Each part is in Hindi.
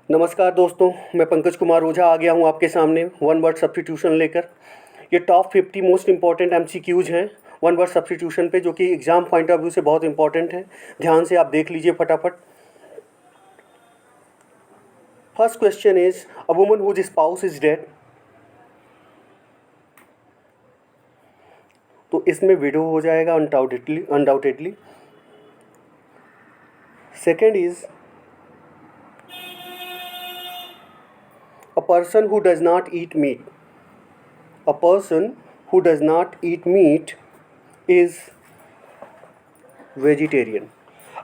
नमस्कार दोस्तों, मैं पंकज कुमार ओझा आ गया हूँ आपके सामने वन वर्ड सब्स्टिट्यूशन लेकर। ये टॉप 50 मोस्ट इंपॉर्टेंट एमसीक्यूज हैं वन वर्ड सब्स्टिट्यूशन पे, जो कि एग्जाम पॉइंट ऑफ व्यू से बहुत इंपॉर्टेंट हैं। ध्यान से आप देख लीजिए फटाफट। First question is a woman whose spouse is dead. तो इसमें विडो हो जाएगा undoubtedly. Second is a person who does not eat meat. A person who does not eat meat is vegetarian.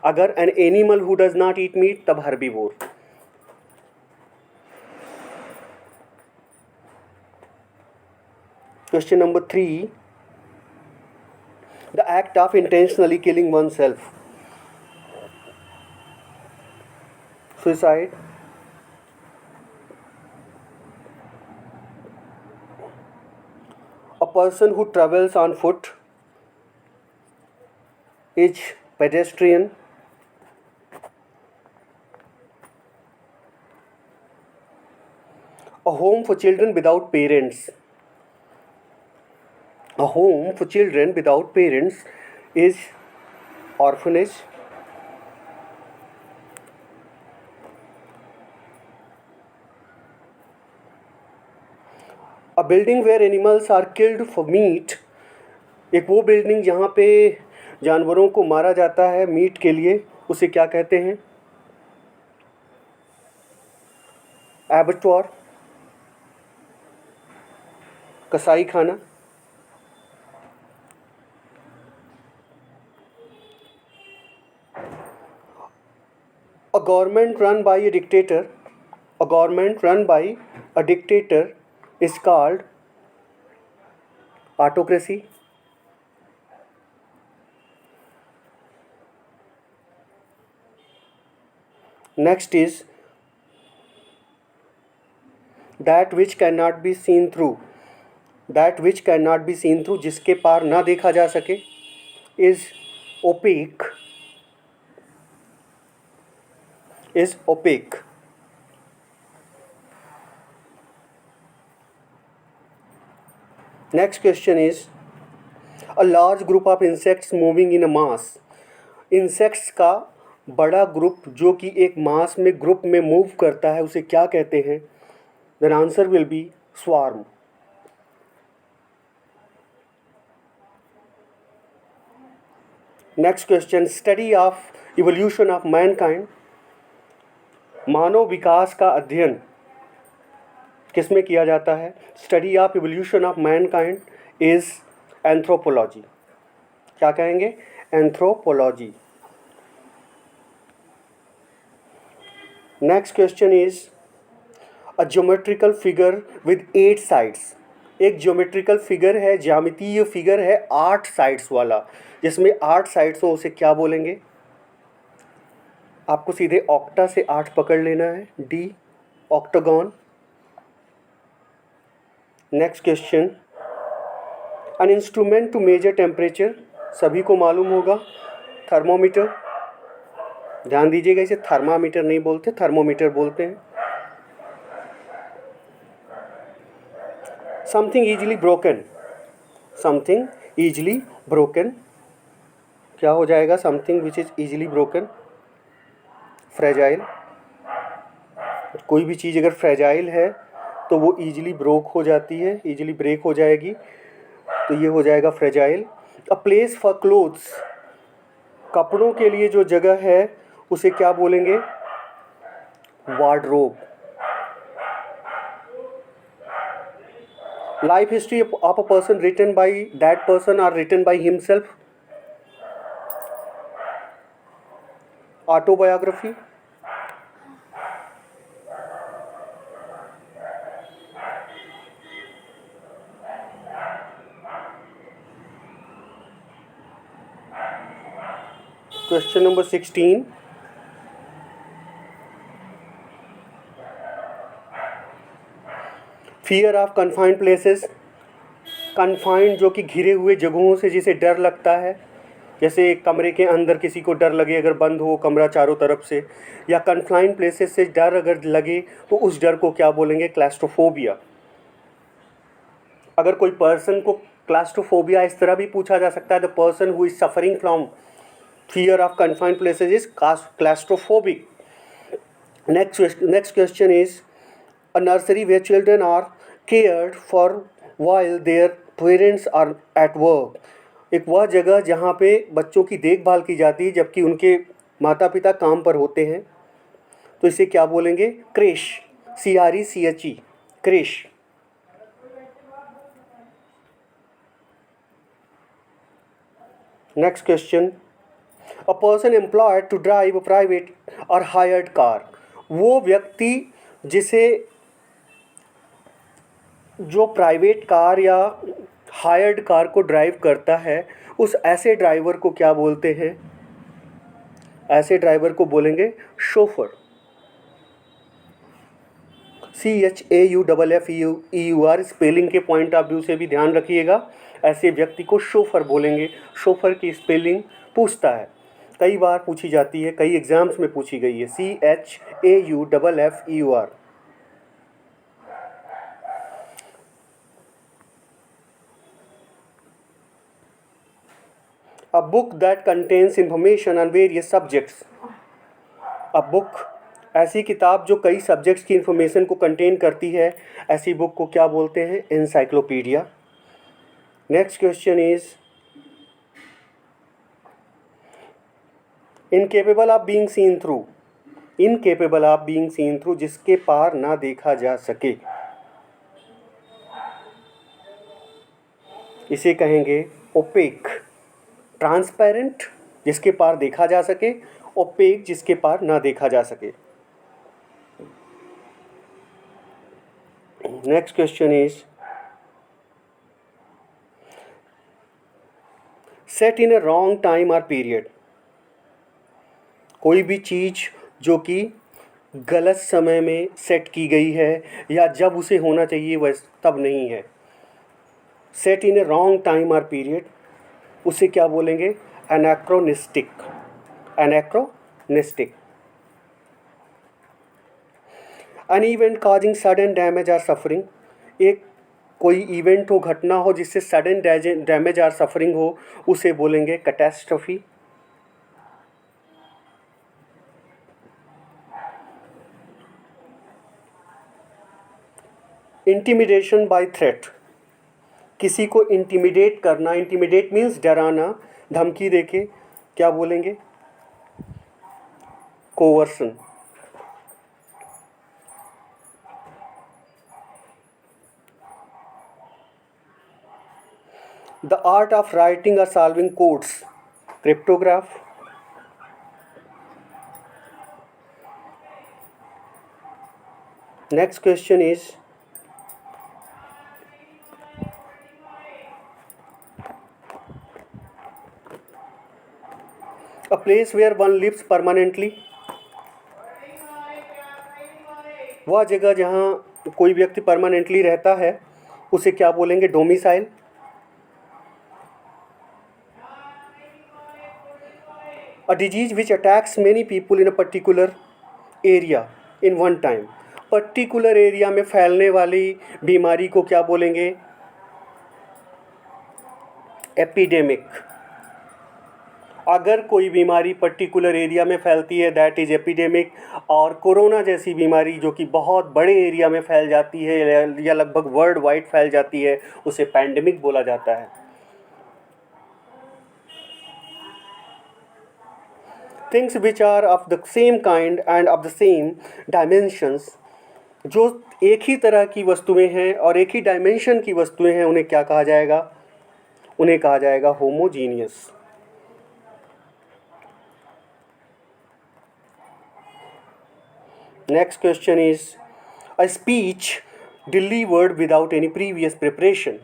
अगर an animal who does not eat meat तब herbivore. Question number 3. The act of intentionally killing oneself. Suicide. A person who travels on foot is pedestrian. A home for children without parents. A home for children without parents is orphanage. A building where animals are killed for meat. एक वो बिल्डिंग जहाँ पे जानवरों को मारा जाता है मीट के लिए, उसे क्या कहते हैं? एबेटोर, कसाई खाना। A government run by a dictator. A government run by a dictator is called autocracy. Next is that which cannot be seen through. That which cannot be seen through, जिसके पार ना देखा जा सके, is opaque. Is opaque. Next question is a large group of insects moving in a mass. Insects का बड़ा ग्रुप जो कि एक मास में ग्रुप में मूव करता है, उसे क्या कहते हैं? Then answer will be swarm. Next question, study of evolution of mankind. मानव विकास का अध्ययन किसमें किया जाता है? Study of evolution of Mankind is anthropology. क्या कहेंगे? Anthropology. Next question is a geometrical figure with 8 sides. एक ज्योमेट्रिकल फिगर है, ज्यामितीय फिगर है 8 साइड्स वाला, जिसमें 8 साइड्स हो, उसे क्या बोलेंगे? आपको सीधे ऑक्टा से 8 पकड़ लेना है. D, octagon. Next question, an instrument to measure temperature. सभी को मालूम होगा, थर्मोमीटर. ध्यान दीजिएगा, इसे थर्मामीटर नहीं बोलते, थर्मोमीटर बोलते हैं. Something easily broken. Something easily broken. क्या हो जाएगा? Something which is easily broken. Fragile. कोई भी चीज़ अगर फ्रेजाइल है तो वो ईजिली ब्रोक हो जाती है, ईजिली ब्रेक हो जाएगी, तो ये हो जाएगा fragile. A place for clothes. कपड़ों के लिए जो जगह है उसे क्या बोलेंगे? Wardrobe. Life history of a person written by that person और written by himself. Autobiography. Question number 16. Fear of confined places. Confined जो कि घिरे हुए जगहों से जिसे डर लगता है, जैसे कमरे के अंदर किसी को डर लगे अगर बंद हो कमरा चारों तरफ से, या कन्फाइंड प्लेसेस से डर अगर लगे तो उस डर को क्या बोलेंगे? क्लैस्ट्रोफोबिया। अगर कोई पर्सन को क्लैस्ट्रोफोबिया इस तरह भी पूछा जा सकता है, the person who is suffering from fear of confined places is claustrophobic. Next question is a nursery where children are cared for while their parents are at work। एक वह जगह जहाँ पे बच्चों की देखभाल की जाती है जबकि उनके माता पिता काम पर होते हैं, तो इसे क्या बोलेंगे? Creche. CRECHE, creche. Next question, a person employed to drive a private or hired car. वो व्यक्ति जिसे जो प्राइवेट कार या हायर्ड कार को ड्राइव करता है, उस ऐसे ड्राइवर को क्या बोलते हैं? ऐसे ड्राइवर को बोलेंगे शोफर। CHAUFFEUR, स्पेलिंग के पॉइंट ऑफ व्यू से भी ध्यान रखिएगा। ऐसे व्यक्ति को शोफर बोलेंगे। शोफर की स्पेलिंग पूछता है, कई बार पूछी जाती है, कई एग्जाम्स में पूछी गई है। CHAUFFEUR। A book that contains information on various subjects। A book, ऐसी किताब जो कई सब्जेक्ट्स की इंफॉर्मेशन को कंटेन करती है, ऐसी बुक को क्या बोलते हैं? Encyclopedia. Next question is incapable of being seen through. Incapable of being seen through, जिसके पार ना देखा जा सके, इसे कहेंगे ओपेक। ट्रांसपेरेंट, जिसके पार देखा जा सके। ओपेक, जिसके पार ना देखा जा सके। Next question is set in A wrong time और पीरियड। कोई भी चीज़ जो कि गलत समय में सेट की गई है या जब उसे होना चाहिए वह तब नहीं है। सेट इन ए रॉन्ग टाइम और पीरियड, उसे क्या बोलेंगे? Anachronistic. Anachronistic. An event causing sudden damage और सफरिंग। एक कोई इवेंट हो, घटना हो जिससे सडन डैमेज और सफरिंग हो, उसे बोलेंगे कैटास्ट्रोफी। इंटिमिडेशन बाय थ्रेट, किसी को इंटिमिडेट करना। इंटिमिडेट मीन्स डराना, धमकी देके, क्या बोलेंगे? Coercion. The art of writing और solving codes, cryptograph. Next question is a place where one lives permanently। वह जगह जहाँ कोई व्यक्ति परमानेंटली रहता है, उसे क्या बोलेंगे? Domicile. A disease which attacks many people in a particular area in one time। Particular area में फैलने वाली बीमारी को क्या बोलेंगे? एपिडेमिक। अगर कोई बीमारी पर्टिकुलर एरिया में फैलती है, दैट इज़ एपिडेमिक। और कोरोना जैसी बीमारी जो कि बहुत बड़े एरिया में फैल जाती है या लगभग वर्ल्ड वाइड फैल जाती है, उसे पैंडेमिक बोला जाता है। Things which are of the same kind and of the same dimensions, जो एक ही तरह की वस्तुएं हैं और एक ही डायमेंशन की वस्तुएं हैं, उन्हें क्या कहा जाएगा? उन्हें कहा जाएगा homogeneous. Next question is a speech delivered without any previous preparation.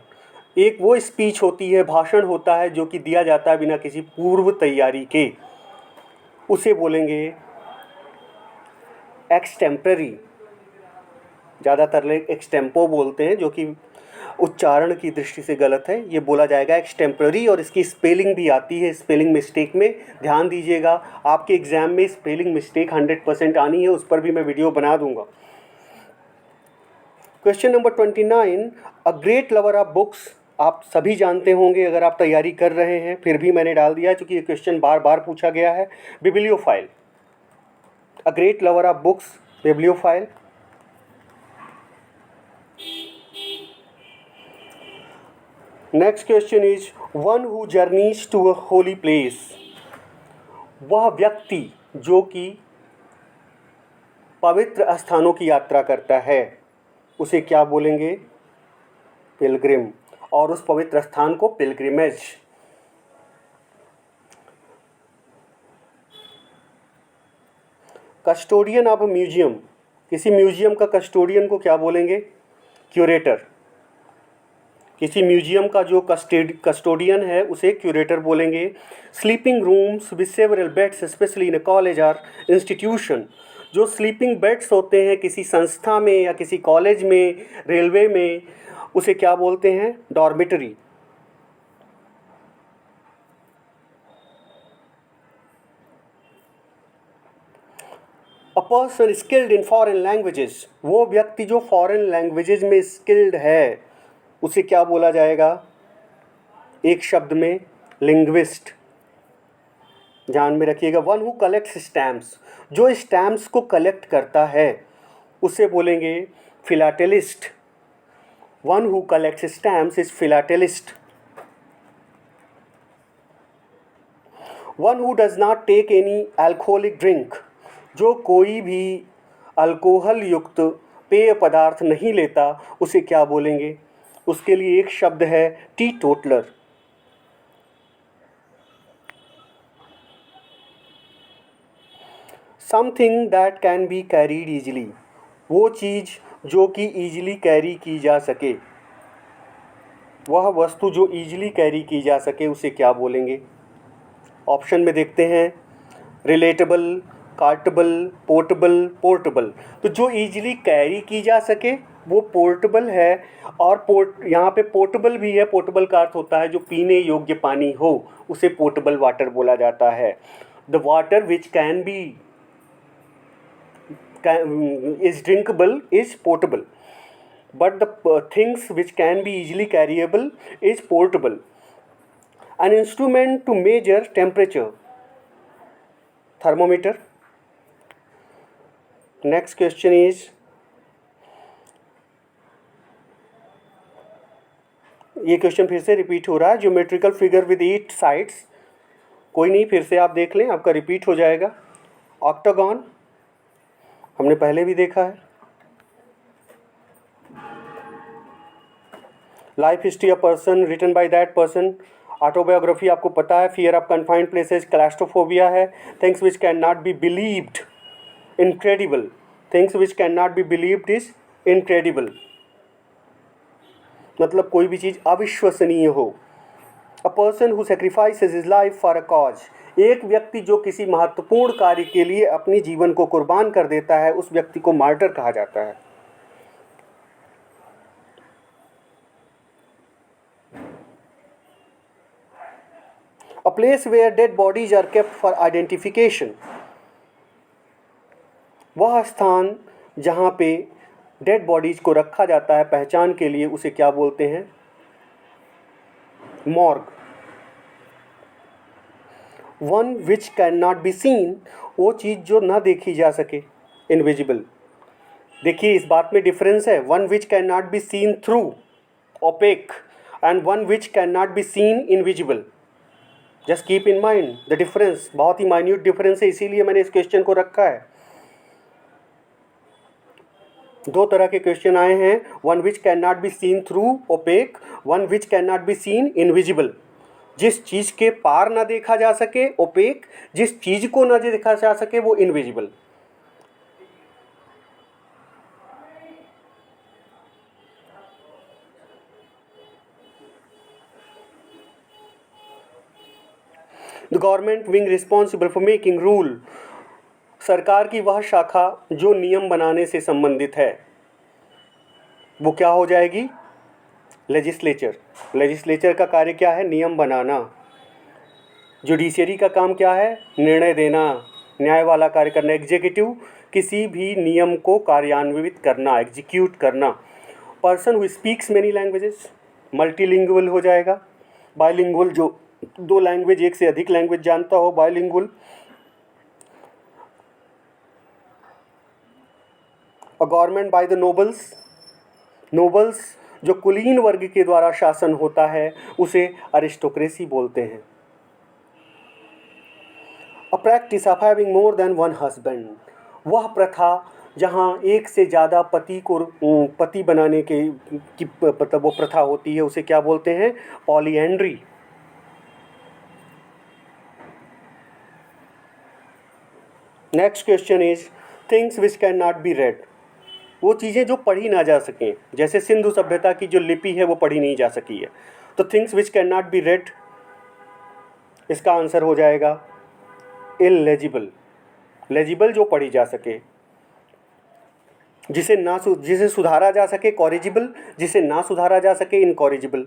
एक वो स्पीच होती है, भाषण होता है जो कि दिया जाता है बिना किसी पूर्व तैयारी के, उसे बोलेंगे एक्सटेम्पररी। ज़्यादातर लोग एक्सटेम्पो बोलते हैं, जो कि उच्चारण की दृष्टि से गलत है, ये बोला जाएगा एक्सटेम्पररी, और इसकी स्पेलिंग भी आती है, स्पेलिंग मिस्टेक में ध्यान दीजिएगा। आपके एग्ज़ाम में स्पेलिंग मिस्टेक 100% आनी है, उस पर भी मैं वीडियो बना दूंगा। Question number 29, a great lover of books. आप सभी जानते होंगे अगर आप तैयारी कर रहे हैं, फिर भी मैंने डाल दिया क्योंकि ये क्वेश्चन बार बार पूछा गया है। Bibliophile, a great lover of books, bibliophile. Next question is one who journeys to a holy place. वह व्यक्ति जो कि पवित्र स्थानों की यात्रा करता है उसे क्या बोलेंगे? पिलग्रिम, और उस पवित्र स्थान को pilgrimage. Custodian of a museum, किसी म्यूजियम का कस्टोडियन को क्या बोलेंगे? क्यूरेटर। किसी म्यूजियम का जो कस्टोडियन है उसे क्यूरेटर बोलेंगे। Sleeping rooms with several beds specially in a college or institution. जो स्लीपिंग बेड्स होते हैं किसी संस्था में या किसी कॉलेज में, रेलवे में, उसे क्या बोलते हैं? Dormitory. A person skilled in foreign languages, वो व्यक्ति जो फॉरेन लैंग्वेजेस में स्किल्ड है उसे क्या बोला जाएगा? एक शब्द में, लिंग्विस्ट। ध्यान में रखिएगा। वन हु कलेक्ट्स स्टैम्प्स, जो स्टैम्प्स को कलेक्ट करता है उसे बोलेंगे philatelist. One who collects stamps is philatelist. One who does not take any alcoholic drink, जो कोई भी अल्कोहल युक्त पेय पदार्थ नहीं लेता उसे क्या बोलेंगे? उसके लिए एक शब्द है T toddler. Something that can be carried easily, वो चीज़ जो कि ईजिली कैरी की जा सके, वह वस्तु जो ईजिली कैरी की जा सके उसे क्या बोलेंगे? ऑप्शन में देखते हैं, रिलेटेबल, कार्टेबल, पोर्टेबल, पोर्टेबल। तो जो ईजिली कैरी की जा सके वो पोर्टेबल है, और यहाँ पे पोर्टेबल भी है। पोर्टेबल का अर्थ होता है जो पीने योग्य पानी हो, उसे पोर्टेबल वाटर बोला जाता है। The water which can be is drinkable is portable, but the things which can be easily carryable is portable. An instrument to measure temperature, thermometer. Next question is, ये क्वेश्चन फिर से रिपीट हो रहा है, ज्योमेट्रिकल फिगर विद 8 साइड्स। कोई नहीं, फिर से आप देख लें, आपका रिपीट हो जाएगा। ऑक्टागन हमने पहले भी देखा है। Life history of person written by that person, autobiography आपको पता है। Fear of confined places, claustrophobia है। Things which can not be believed, incredible. Things which can not be believed is incredible, मतलब कोई भी चीज़ अविश्वसनीय हो। A person who sacrifices his life for a cause, एक व्यक्ति जो किसी महत्वपूर्ण कार्य के लिए अपनी जीवन को कुर्बान कर देता है उस व्यक्ति को मार्टर कहा जाता है। A place where dead bodies are kept for identification, वह स्थान जहाँ पे डेड बॉडीज को रखा जाता है पहचान के लिए, उसे क्या बोलते हैं? Morgue. One which can not be scene, वो चीज़ जो ना देखी जा सके, इनविजिबल। देखिए इस बात में डिफरेंस है। One which can not be seen through, opaque, and one which can not be seen, invisible. Just keep in mind the difference, बहुत ही माइन्यूट डिफरेंस है, इसीलिए मैंने इस क्वेश्चन को रखा है। दो तरह के क्वेश्चन आए हैं, one which can not be seen through, opaque, one which can not be seen, invisible. जिस चीज़ के पार ना देखा जा सके, ओपेक। जिस चीज़ को ना देखा जा सके वो invisible. The government wing responsible for making rule, सरकार की वह शाखा जो नियम बनाने से संबंधित है वो क्या हो जाएगी? लेजिस्लेचर का कार्य क्या है? नियम बनाना। जुडिशरी का काम क्या है? निर्णय देना, न्याय वाला कार्य करना। एग्जीक्यूटिव किसी भी नियम को कार्यान्वित करना, एग्जीक्यूट करना। Person who speaks many languages, multilingual हो जाएगा। बाइलिंगुअल जो 2 लैंग्वेज, एक से अधिक लैंग्वेज जानता हो, bilingual. A government by the nobles जो कुलीन वर्ग के द्वारा शासन होता है उसे अरिस्टोक्रेसी बोलते हैं। A practice of having more than one husband, वह प्रथा जहाँ एक से ज़्यादा पति बनाने की मतलब वो प्रथा होती है, उसे क्या बोलते हैं? Polyandry. Next question is things which can not B red, वो चीज़ें जो पढ़ी ना जा सकें। जैसे सिंधु सभ्यता की जो लिपि है वो पढ़ी नहीं जा सकी है, तो things which can not B red, इसका आंसर हो जाएगा इलेजिबल। लेजिबल जो पढ़ी जा सके, जिसे सुधारा जा सके कॉरिजिबल, जिसे ना सुधारा जा सके incorrigible.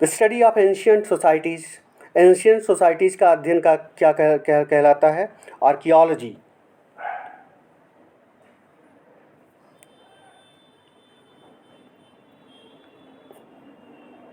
The study of ancient societies, ancient societies का अध्ययन का क्या कहलाता है? आर्कियोलॉजी।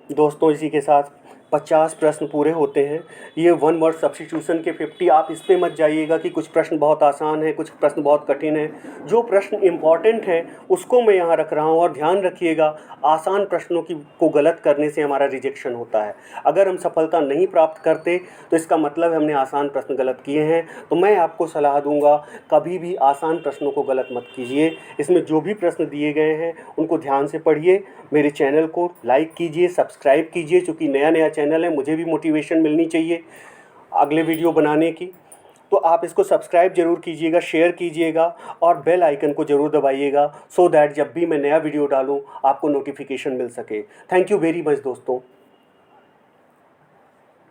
दोस्तों इसी के साथ 50 प्रश्न पूरे होते हैं। ये 1 वर्ड सब्स्टिट्यूशन के 50, आप इस पे मत जाइएगा कि कुछ प्रश्न बहुत आसान है, कुछ प्रश्न बहुत कठिन है। जो प्रश्न इम्पॉर्टेंट है उसको मैं यहाँ रख रहा हूँ, और ध्यान रखिएगा आसान प्रश्नों को गलत करने से हमारा रिजेक्शन होता है। अगर हम सफलता नहीं प्राप्त करते तो इसका मतलब हमने आसान प्रश्न गलत किए हैं। तो मैं आपको सलाह दूंगा कभी भी आसान प्रश्नों को गलत मत कीजिए। इसमें जो भी प्रश्न दिए गए हैं उनको ध्यान से पढ़िए। मेरे चैनल को लाइक कीजिए, सब्सक्राइब कीजिए, क्योंकि नया चैनल है, मुझे भी मोटिवेशन मिलनी चाहिए अगले वीडियो बनाने की। तो आप इसको सब्सक्राइब जरूर कीजिएगा, शेयर कीजिएगा और बेल आइकन को ज़रूर दबाइएगा, सो दैट जब भी मैं नया वीडियो डालूँ आपको नोटिफिकेशन मिल सके। थैंक यू वेरी मच दोस्तों।